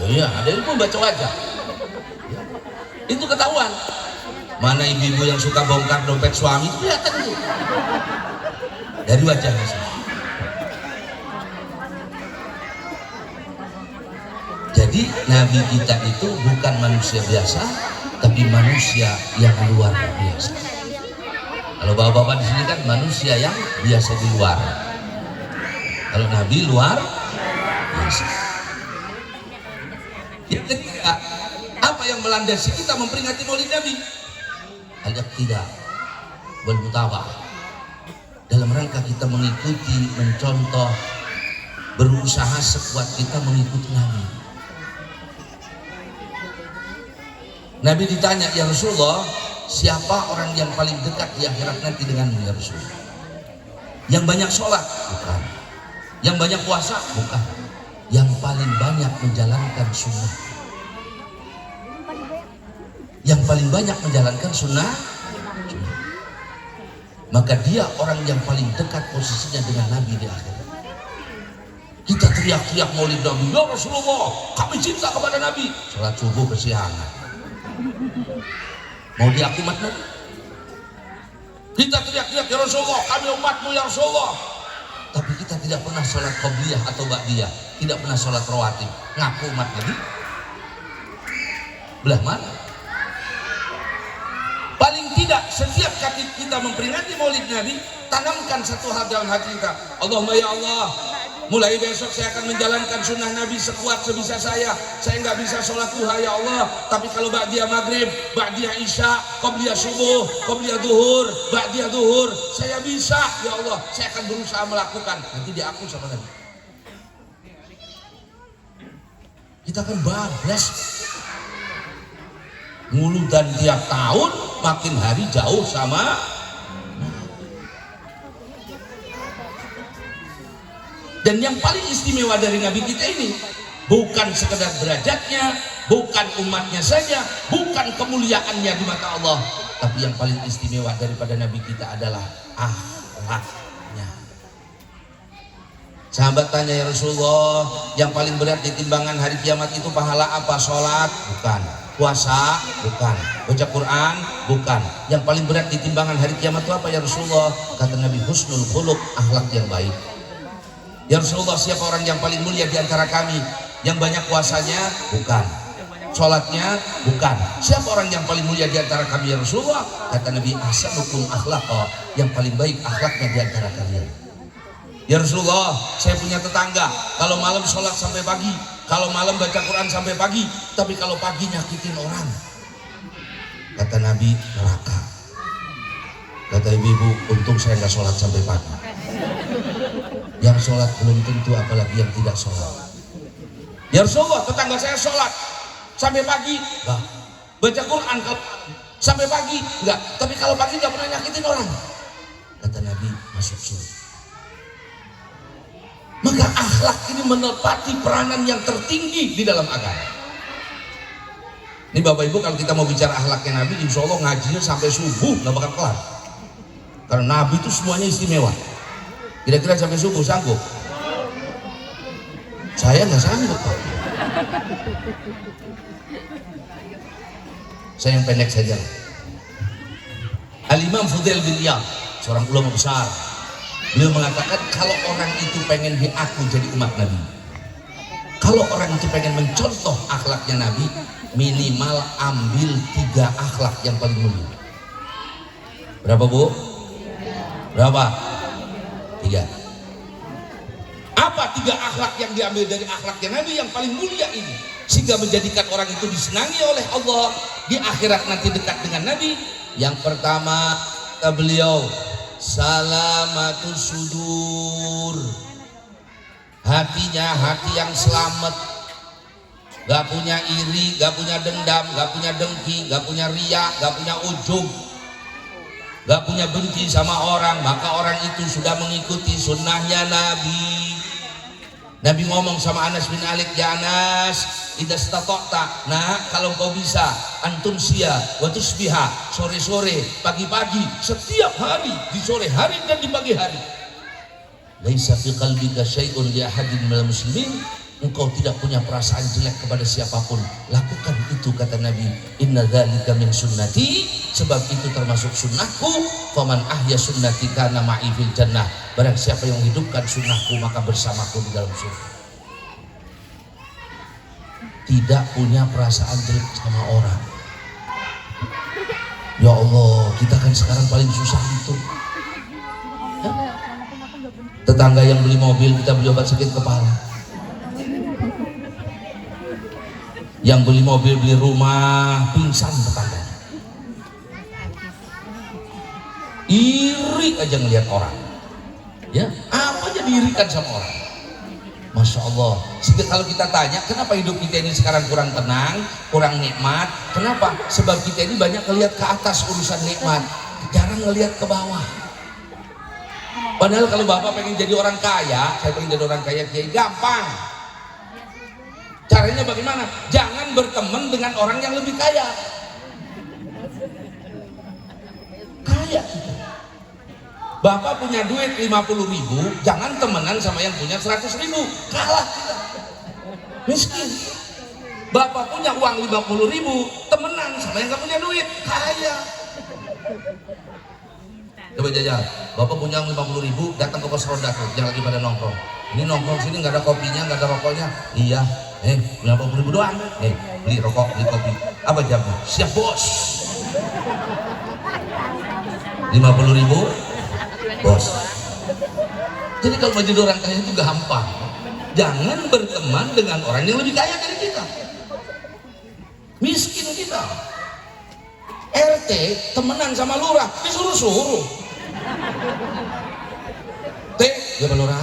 Iya, ada yang pun baca wajah. Itu ketahuan. Mana ibu-ibu yang suka bongkar dompet suami itu kelihatan tuh dari wajahnya sih. Jadi Nabi kita itu bukan manusia biasa, tapi manusia yang luar biasa. Kalau bapak-bapak di sini kan manusia yang biasa di luar. Kalau Nabi luar biasa. Yang ketiga, apa yang melandasi kita memperingati Maulid Nabi? Al-iqtida wal mutaba'ah. Dalam rangka kita mengikuti, mencontoh, berusaha sekuat kita mengikuti Nabi. Nabi ditanya, ya Rasulullah, siapa orang yang paling dekat di akhirat nanti denganmu ya Rasulullah? Yang banyak sholat? Bukan. Yang banyak puasa? Bukan. Yang paling banyak menjalankan sunnah. Yang paling banyak menjalankan sunnah. Maka dia orang yang paling dekat posisinya dengan Nabi di akhirat. Kita teriak-teriak Maulid Nabi, ya Rasulullah, kami cinta kepada Nabi. Sholat subuh kesiangan. Mau diakui umat Nabi? Kita teriak-teriak, ya Rasulullah, kami umatmu ya Rasulullah. Tapi kita tidak pernah sholat qobliyah atau ba'diyah, tidak pernah sholat rawatib. Ngaku umat Nabi? Belah mana? Paling tidak setiap kali kita memperingati Maulid Nabi, tanamkan satu hal dalam hati kita. Allahumma ya Allah, mulai besok saya akan menjalankan sunnah Nabi sekuat sebisa saya. Saya nggak bisa sholat duha ya Allah, tapi kalau ba'diyah maghrib, ba'diyah isya, qobliyah subuh, qobliyah duhur, ba'diyah duhur, saya bisa ya Allah. Saya akan berusaha melakukan. Nanti diaku sama Nabi. Kita akan bablas mulu dan tiap tahun makin hari jauh sama. Dan yang paling istimewa dari Nabi kita ini bukan sekedar derajatnya, bukan umatnya saja, bukan kemuliaannya di mata Allah, tapi yang paling istimewa daripada Nabi kita adalah akhlaknya. Sahabat tanya, ya Rasulullah, yang paling berat di timbangan hari kiamat itu pahala apa? Sholat? Bukan. Puasa? Bukan. Baca Quran? Bukan. Yang paling berat di timbangan hari kiamat itu apa ya Rasulullah? Kata Nabi, husnul khuluq, akhlak yang baik. Ya Rasulullah, siapa orang yang paling mulia di antara kami? Yang banyak puasanya? Bukan. Sholatnya? Bukan. Siapa orang yang paling mulia di antara kami ya Rasulullah? Kata Nabi, ahsanukum akhlaqa, yang paling baik akhlaknya di antara kalian. Ya Rasulullah, saya punya tetangga, kalau malam sholat sampai pagi, kalau malam baca Quran sampai pagi, tapi kalau pagi nyakitin orang. Kata Nabi, neraka. Kata ibu-ibu, untung saya nggak sholat sampai pagi. Yang sholat belum tentu, apalagi yang tidak sholat. Ya Rasulullah, tetangga saya sholat sampai pagi, enggak. Baca Quran kalau sampai pagi, enggak. Tapi kalau pagi nggak pernah nyakitin orang. Kata Nabi, masuk surga. Maka akhlak ini menepati peranan yang tertinggi di dalam agama. Ini Bapak Ibu, kalau kita mau bicara akhlaknya Nabi, insya Allah ngajinya sampai subuh nggak bakal kelar. Karena Nabi itu semuanya istimewa. Kira-kira sampai subuh sanggup? Saya nggak sanggup Pak. Saya yang pendek saja. Al-Imam Fudail bin Iyad, seorang ulama besar, beliau mengatakan kalau orang itu pengen diaku jadi umat Nabi, kalau orang itu pengen mencontoh akhlaknya Nabi, minimal ambil 3 akhlak yang paling mulia. Berapa Bu? Berapa? 3. Apa 3 akhlak yang diambil dari akhlaknya Nabi yang paling mulia ini, sehingga menjadikan orang itu disenangi oleh Allah di akhirat nanti dekat dengan Nabi? Yang pertama, kata beliau, salamatus sudur, hatinya hati yang selamat, gak punya iri, gak punya dendam, gak punya dengki, gak punya riya, gak punya ujub, gak punya benci sama orang. Maka orang itu sudah mengikuti sunnahnya Nabi. Nabi ngomong sama Anas bin Malik, ya Anas, idza stata'ta, nah kalau kau bisa, antun sia wa tusbiha, sore-sore, pagi-pagi, setiap hari, di sore hari dan di pagi hari. Laisa fi qalbika syai'un li ahadin minal muslimin engkau tidak punya perasaan jelek kepada siapapun, lakukan itu, kata Nabi. Inna dzalika min sunnati, sebab itu termasuk sunnahku. Faman ahya sunnati kana ma'i fil jannah, barang siapa yang hidupkan sunnahku maka bersamaku di dalam surga. Tidak punya perasaan jelek sama orang. Ya Allah, kita kan sekarang paling susah itu. Tetangga yang beli mobil kita beli obat sakit kepala, yang beli mobil beli rumah pingsan tetangga, iri aja ngelihat orang, ya apa aja diirikan sama orang. Masya Allah. Sehingga kalau kita tanya kenapa hidup kita ini sekarang kurang tenang, kurang nikmat, kenapa? Sebab kita ini banyak ngelihat ke atas urusan nikmat, jarang ngelihat ke bawah. Padahal kalau Bapak pengen jadi orang kaya, saya pengen jadi orang kaya, kiai, gampang. Caranya bagaimana? Jangan berteman dengan orang yang lebih kaya. Kaya kita. Bapak punya duit 50.000, jangan temenan sama yang punya 100.000, kalah kita. Miskin. Bapak punya uang 50.000, temenan sama yang gak punya duit, kaya. Coba jajal, Bapak punya 50.000, datang ke pos ronda tuh, yang lagi pada nongkrong. Ini nongkrong sini nggak ada kopinya, nggak ada rokoknya. Iya, 50.000 doang. Beli rokok, beli kopi. Apa jamnya? Siap bos. 50.000, bos. Jadi kalau mau jadi orang kaya itu gampang. Jangan berteman dengan orang yang lebih kaya dari kita. Miskin kita. RT temenan sama lurah, disuruh-suruh. Gimana lurah?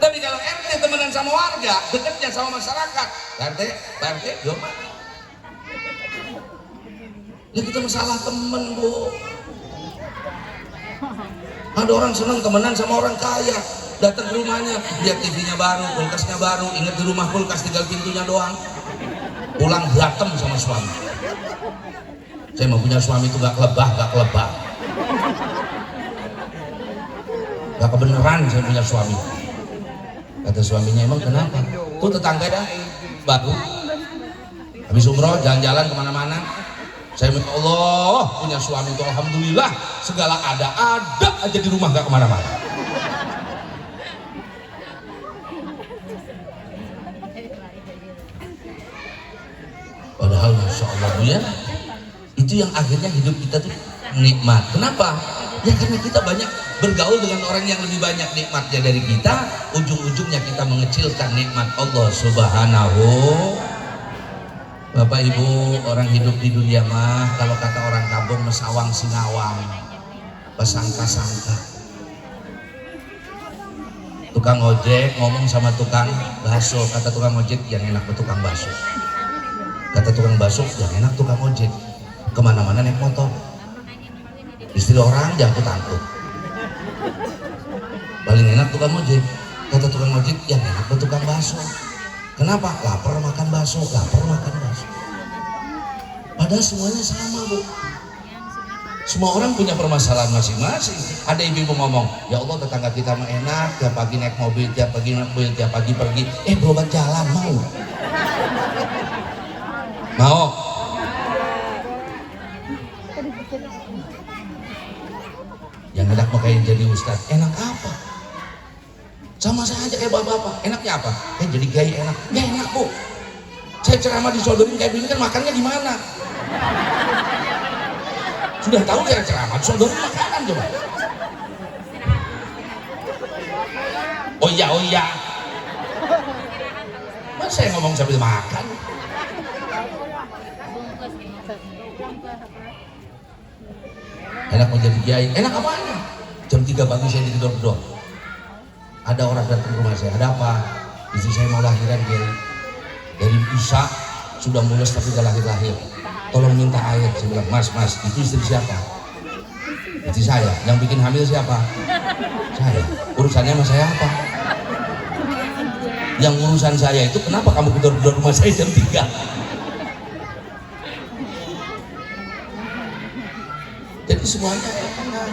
Tapi kalau RT temenan sama warga, dekatnya sama masyarakat, RT, gimana? Ya kita masalah temen, Bu. Ada orang senang temenan sama orang kaya, datang ke rumahnya, lihat TV-nya baru, kulkasnya baru, ingat di rumah kulkas tinggal pintunya doang. Pulang berantem sama suami. Saya mau punya suami itu gak kelebah. Gak kebenaran saya punya suami. Kata suaminya, emang kenapa? Tuh tetangga dah, baru. Habis umroh, jalan-jalan kemana-mana. Saya minta Allah punya suami itu, alhamdulillah. Segala ada aja di rumah, gak kemana-mana. Padahal Masya Allah, Bu, ya, itu yang akhirnya hidup kita tuh nikmat. Kenapa? Ya karena kita banyak bergaul dengan orang yang lebih banyak nikmatnya dari kita, ujung-ujungnya kita mengecilkan nikmat Allah Subhanahu. Bapak Ibu, orang hidup di dunia mah kalau kata orang kampung mesawang sinawang, pesangka-sangka. Tukang ojek ngomong sama tukang bakso, kata tukang ojek yang enak ke tukang bakso. Kata tukang bakso, yang enak tukang ojek. Kemana-mana naik motor. Istri orang jangkut-angkut. Paling enak tukang ojek. Kata tukang ojek, yang enak ke tukang bakso. Kenapa? Lapar makan bakso. Padahal semuanya sama, Bu. Semua orang punya permasalahan masing-masing. Ada ibu-ibu ngomong, ya Allah tetangga kita mah enak, tiap pagi naik mobil, tiap pagi naik mobil, tiap pagi pergi. Berobat jalan mau? Mau? Yang enak mah kayak jadi ustadz. Enak apa? Sama saja kayak bapak-bapak. Enaknya apa? Jadi gaya enak. Ya enak, Bu. Saya ceramah disodorin kayak gini kan makannya di mana? Sudah tahu saya ceramah disodorin makanan coba. Oh iya. Mas saya ngomong sambil makan. Enak mau jadi kiai. Enak apanya? Jam 3 pagi saya digedor-gedor. Ada orang datang ke rumah saya. Ada apa? Istri saya mau lahiran, kiai. Dari Isya sudah mulus tapi gak lahir-lahir. Tolong minta air. Saya bilang, mas, itu istri siapa? Istri saya. Yang bikin hamil siapa? Saya. Urusannya sama saya apa? Yang urusan saya itu kenapa kamu gedor-gedor rumah saya jam 3? Jadi semuanya enak.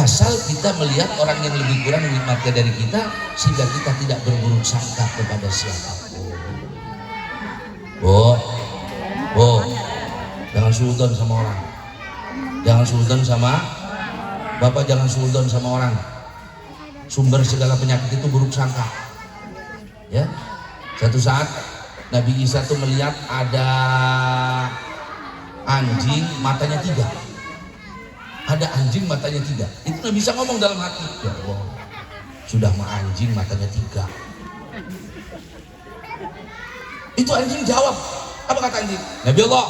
asal kita melihat orang yang lebih kurang nikmatnya dari kita, sehingga kita tidak berburuk sangka kepada siapapun. Jangan suudon sama orang, jangan suudon sama bapak, jangan suudon sama orang. Sumber segala penyakit itu buruk sangka. Ya, satu saat Nabi Isa tuh melihat ada anjing matanya 3. Ada anjing matanya 3. Itu Nabi Isa ngomong dalam hati, ya Allah, sudah mah anjing matanya 3. Itu anjing jawab, apa kata anjing? Nabi Allah,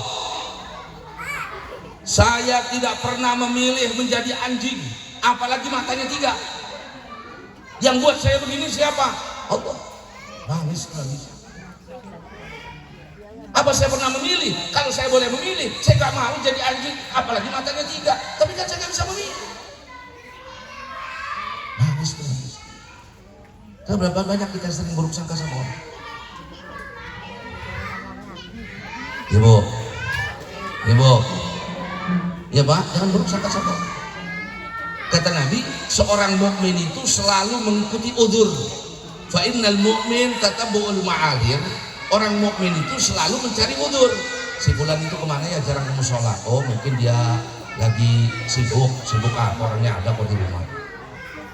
saya tidak pernah memilih menjadi anjing, apalagi matanya 3. Yang buat saya begini siapa? Allah. Nangis. Apa saya pernah memilih? Kalau saya boleh memilih, saya gak mau jadi anjing, apalagi matanya 3. Tapi kan saya gak bisa memilih. Nangis. Karena berapa banyak kita sering buruk sangka sama orang. Ibu, ya Pak, jangan buruk sangka sama orang. Kata Nabi, seorang mukmin itu selalu mengikuti udzur. Fa innal mu'min tatabu'ul ma'adir. Orang mukmin itu selalu mencari udzur. Si fulan itu kemana ya, jarang ke mushola. Oh, mungkin dia lagi sibuk apa, orangnya ada kok di rumah.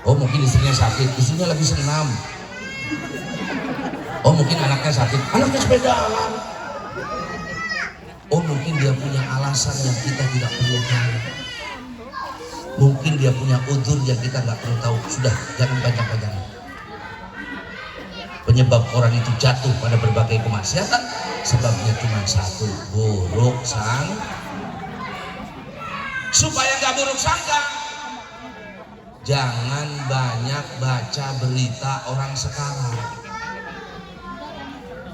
Oh, mungkin istrinya sakit, istrinya lagi senam. Oh, mungkin anaknya sakit, anaknya sepedaan. Oh, mungkin dia punya alasan yang kita tidak perlu tahu. Mungkin dia punya udzur yang kita nggak perlu tahu. Sudah, jangan banyak-banyak. Penyebab orang itu jatuh pada berbagai kemaksiatan, sebabnya cuma satu, buruk sangka. Supaya gak buruk sangka, jangan banyak baca berita orang sekarang.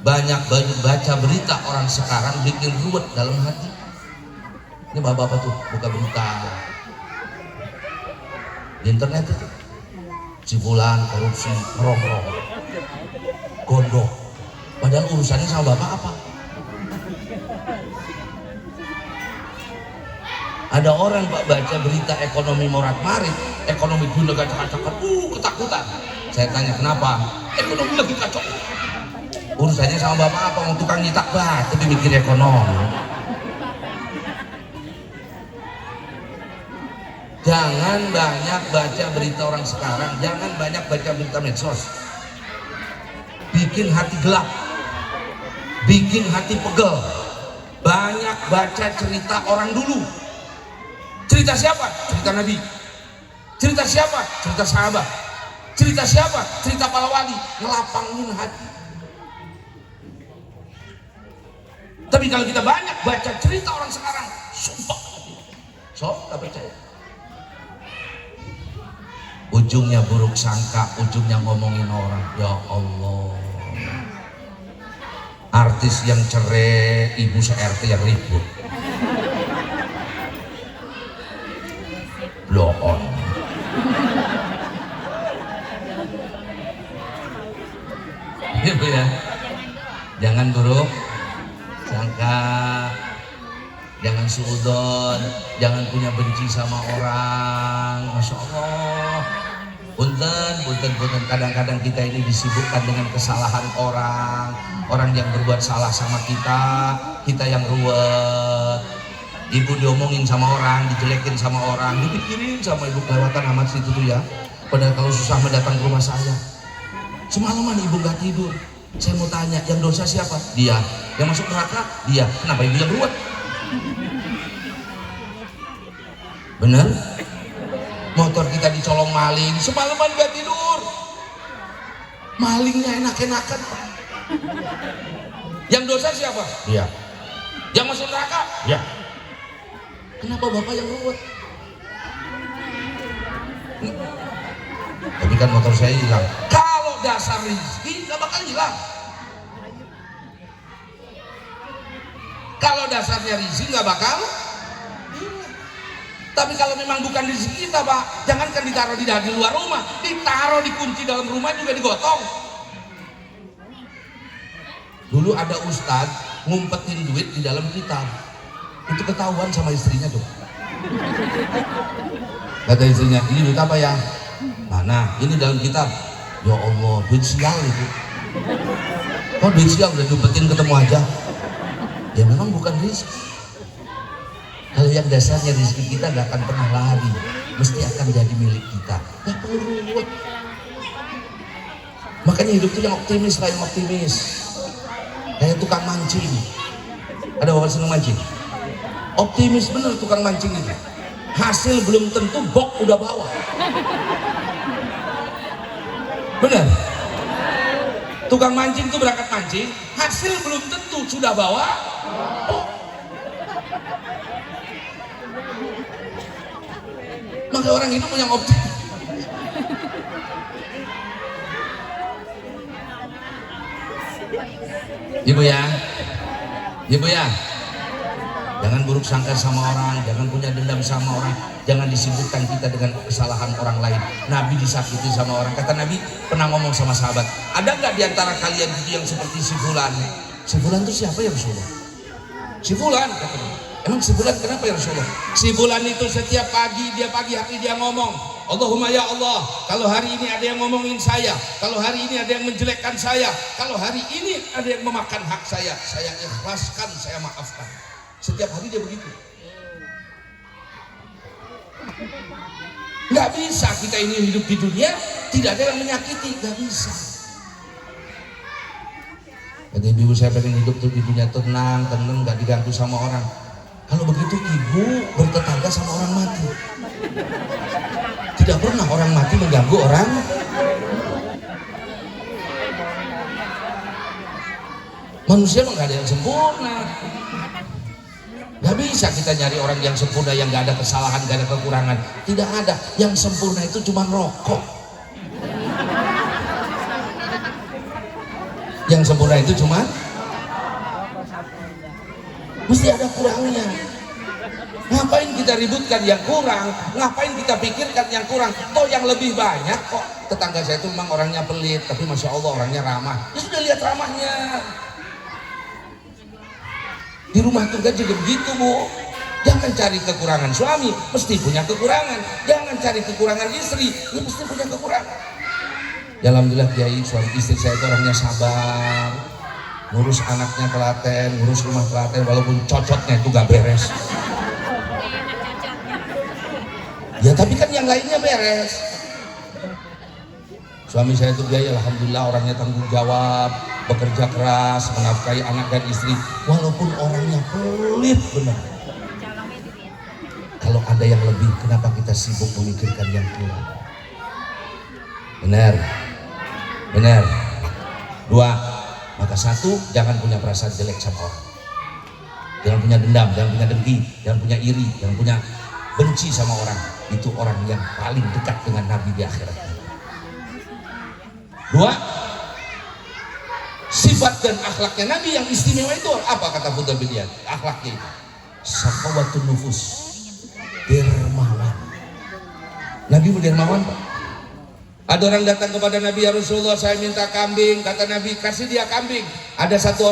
Banyak baca berita orang sekarang bikin ruwet dalam hati. Ini bapak-bapak tuh buka berita di internet itu, si fulan korupsi, ngerong-ngerong, gondok, padahal urusannya sama bapak apa? Ada orang Pak baca berita ekonomi morat-marit, ekonomi dunia kacau-kacakan, ketakutan. Saya tanya kenapa? Ekonomi lagi kacau. Urusannya sama bapak apa? Mau tukang nyetak batu tapi mikir ekonomi. Jangan banyak baca berita orang sekarang, jangan banyak baca berita medsos. Bikin hati gelap, bikin hati pegel. Banyak baca cerita orang dulu. Cerita siapa? Cerita Nabi. Cerita siapa? Cerita sahabat. Cerita siapa? Cerita para wali. Ngelapangin hati. Tapi kalau kita banyak baca cerita orang sekarang, sumpah hati. Tak percaya. Ujungnya buruk sangka, ujungnya ngomongin orang. Ya Allah, artis yang cerai, ibu se-RT yang ribut. Blow on. Gitu ya. Jangan buruk sangka, jangan suudon, jangan punya benci sama orang. Masya Allah. Punten, kadang-kadang kita ini disibukkan dengan kesalahan orang yang berbuat salah sama kita yang ruwet. Ibu diomongin sama orang, dijelekin sama orang, dipikirin sama ibu, kelewatan amat situ tuh ya. Padahal kalau susah mendatang ke rumah saya, semalaman ibu gak tidur. Saya mau tanya, yang dosa siapa? Dia. Yang masuk neraka? Dia. Kenapa ibu yang ruwet? Bener? Motor kita dicolong maling, semalaman gak tidur. Malingnya enak-enakan. Yang dosa siapa? Dia. Yang masuk neraka? Dia. Kenapa bapak yang ruwet? Tapi kan motor saya hilang. Kalau dasar rezeki gak bakal hilang. Kalau dasarnya rezeki gak bakal hilang. Tapi kalau memang bukan rezeki kita Pak, jangankan ditaruh di luar rumah, ditaruh dikunci dalam rumah juga digotong. Dulu ada ustadz ngumpetin duit di dalam kitab. Itu ketahuan sama istrinya tuh. Kata istrinya, ini duit apa ya? Mana? Ini dalam kitab. Ya Allah, duit sial itu. Kok duit sial udah diumpetin ketemu aja? Ya memang bukan rezeki. Kalau yang dasarnya rezeki kita gak akan pernah lari, mesti akan jadi milik kita. Gak perlu ruwet. Makanya hidup itu yang optimis lah, yang optimis. Kayak tukang mancing. Ada bapak seneng mancing? Optimis bener tukang mancing itu. Hasil belum tentu, bok udah bawa. Bener? Tukang mancing tuh berangkat mancing, hasil belum tentu sudah bawa bok. Maka orang hidup yang optimis. Ibu ya, ibu ya, jangan buruk sangka sama orang, jangan punya dendam sama orang, jangan disibukkan kita dengan kesalahan orang lain. Nabi disakiti sama orang, kata Nabi pernah ngomong sama sahabat, ada nggak diantara kalian itu yang seperti si Fulan? Si Fulan itu siapa ya Rasulullah? Si Fulan, kata Nabi. Emang si Fulan kenapa ya Rasulullah? Si Fulan itu setiap pagi hari dia ngomong, Allahumma ya Allah, kalau hari ini ada yang ngomongin saya, kalau hari ini ada yang menjelekkan saya, kalau hari ini ada yang memakan hak saya ikhlaskan, saya maafkan. Setiap hari dia begitu. Nggak bisa kita ini hidup di dunia tidak ada yang menyakiti, nggak bisa. Kata ibu, saya pengen hidup tuh di dunia tenang, nggak diganggu sama orang. Kalau begitu ibu bertetangga sama orang mati. Tidak pernah orang mati mengganggu orang. Manusia mah nggak ada yang sempurna. Gak bisa kita nyari orang yang sempurna, yang gak ada kesalahan, gak ada kekurangan. Tidak ada. Yang sempurna itu cuma rokok. Yang sempurna itu cuma mesti ada kurangnya. Ngapain kita ributkan yang kurang? Ngapain kita pikirkan yang kurang? Toh yang lebih banyak kok. Tetangga saya itu memang orangnya pelit, tapi Masya Allah orangnya ramah. Ya sudah lihat ramahnya. Di rumah tangga juga begitu Bu. Jangan cari kekurangan suami, mesti punya kekurangan. Jangan cari kekurangan istri, ya mesti punya kekurangan. Ya alhamdulillah Kiai, suami istri saya itu orangnya sabar, ngurus anaknya telaten, ngurus rumah telaten, walaupun cocotnya itu gak beres. Ya tapi kan yang lainnya beres. Suami saya itu Kiai, alhamdulillah orangnya tanggung jawab, bekerja keras, menafkahi anak dan istri, walaupun orangnya pelit benar. Kalau ada yang lebih, kenapa kita sibuk memikirkan yang kurang? Benar, benar. Dua, maka satu, jangan punya perasaan jelek sama orang. Jangan punya dendam, jangan punya dengki, jangan punya iri, jangan punya benci sama orang. Itu orang yang paling dekat dengan Nabi di akhirat. Dua, sifat dan akhlaknya Nabi yang istimewa itu apa kata Fudhal bin Iyad? Akhlaknya itu sakawatun nufus, dermawan. Nabi dermawan Pak. Ada orang datang kepada Nabi, ya Rasulullah saya minta kambing, kata Nabi kasih dia kambing. Ada satu